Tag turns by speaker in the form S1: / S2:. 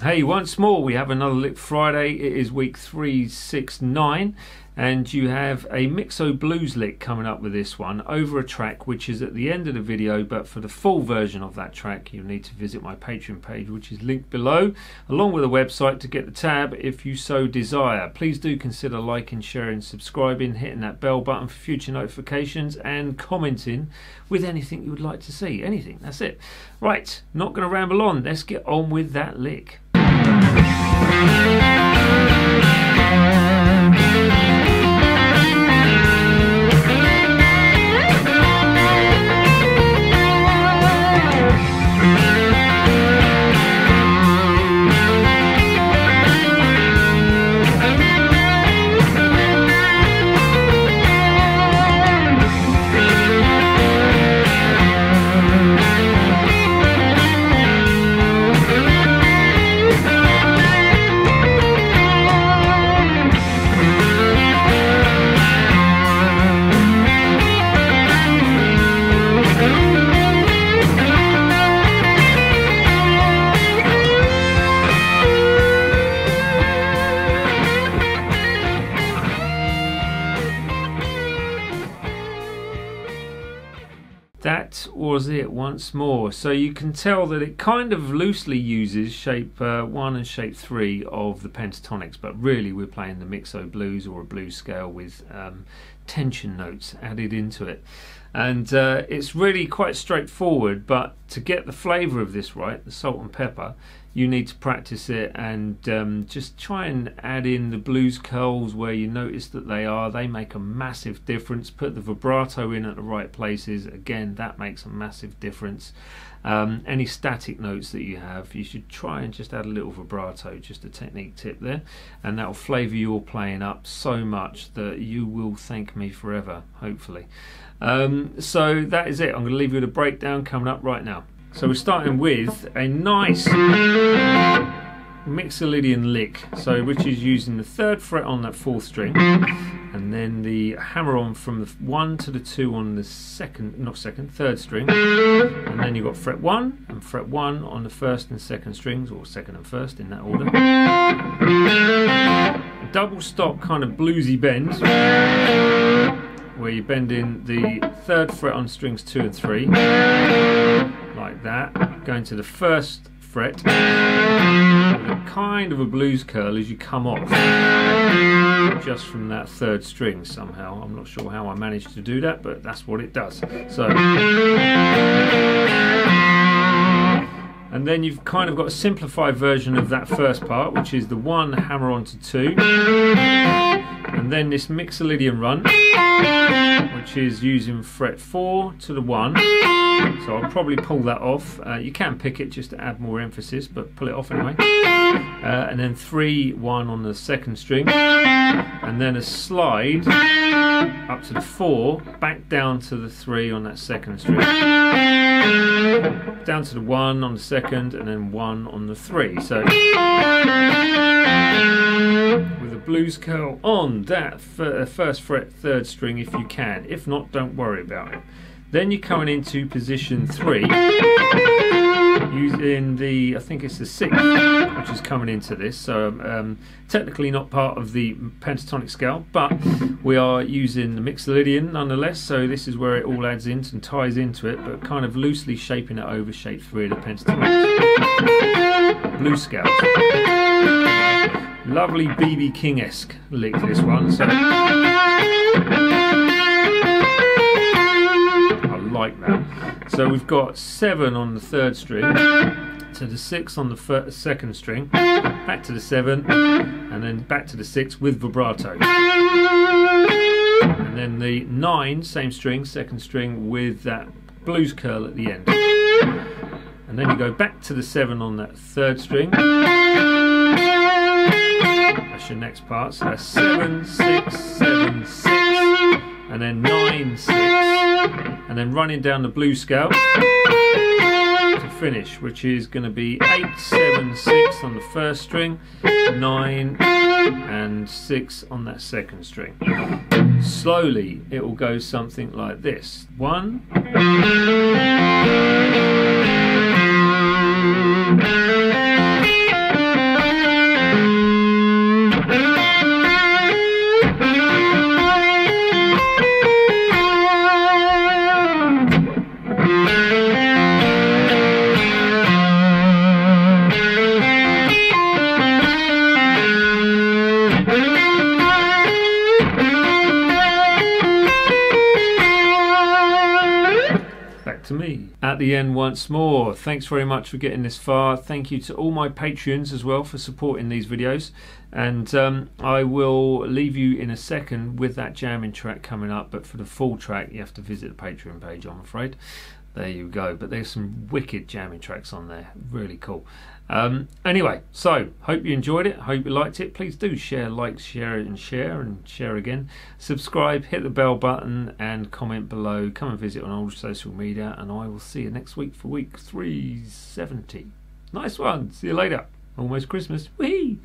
S1: Hey, once more we have another Lick Friday. It is week 369 and you have a Mixo Blues lick coming up with this one over a track which is at the end of the video, but for the full version of that track you'll need to visit my Patreon page, which is linked below, along with a website to get the tab if you so desire. Please do consider liking, sharing, subscribing, hitting that bell button for future notifications and commenting with anything you would like to see. Anything, that's it. Right, not going to ramble on, let's get on with that lick. That was it once more. So you can tell that it kind of loosely uses shape 1 and shape 3 of the pentatonics, but really we're playing the Mixo Blues or a blues scale with tension notes added into it. And it's really quite straightforward, but to get the flavour of this right, the salt and pepper, you need to practice it and just try and add in the blues curls where you notice that they make a massive difference. Put the vibrato in at the right places, again that makes a massive difference. Any static notes that you have, you should try and just add a little vibrato, just a technique tip there, and that will flavour your playing up so much that you will thank me forever, hopefully. So that is it. I'm going to leave you with a breakdown coming up right now. So we're starting with a nice Mixolydian lick, so which is using the 3rd fret on that 4th string, and then the hammer on from the 1 to the 2 on the 3rd string, and then you've got fret 1 and fret 1 on the 1st and 2nd strings, or 2nd and 1st in that order. A double stop kind of bluesy bend, where you bend in the 3rd fret on strings 2 and 3, like that, going to the 1st fret, with a kind of a blues curl as you come off, just from that 3rd string somehow. I'm not sure how I managed to do that, but that's what it does. So, and then you've kind of got a simplified version of that first part, which is the 1 hammer onto 2, and then this Mixolydian run, which is using fret 4 to the 1. So I'll probably pull that off. You can pick it just to add more emphasis, but pull it off anyway. And then 3, 1 on the 2nd string, and then a slide up to the 4, back down to the 3 on that 2nd string, down to the 1 on the 2nd, and then 1 on the 3. So with a blues curl on that 1st fret 3rd string if you can. If not, don't worry about it. Then you're coming into position 3 using the, I think it's the 6th, which is coming into this. So technically not part of the pentatonic scale, but we are using the Mixolydian nonetheless. So this is where it all adds in and ties into it, but kind of loosely shaping it over shape 3 of the pentatonic blues scales. Lovely BB King-esque lick, this one. So like that. So we've got 7 on the 3rd string, to the 6 on the 2nd string, back to the 7, and then back to the 6 with vibrato. And then the 9, same string, 2nd string with that blues curl at the end. And then you go back to the 7 on that 3rd string. That's your next part. So that's 7, 6, 7, 6, and then 9, 6. And then running down the blues scale to finish, which is going to be 8, 7, 6 on the 1st string, 9 and 6 on that 2nd string. Slowly it will go something like this. 1, at the end once more. Thanks very much for getting this far. Thank you to all my Patreons as well for supporting these videos. And I will leave you in a second with that jamming track coming up, but for the full track you have to visit the Patreon page, I'm afraid. There you go. But there's some wicked jamming tracks on there. Really cool. Anyway, so hope you enjoyed it. Hope you liked it. Please do share, like, share it, and share again. Subscribe, hit the bell button, and comment below. Come and visit on all social media, and I will see you next week for week 370. Nice one. See you later. Almost Christmas. Whee!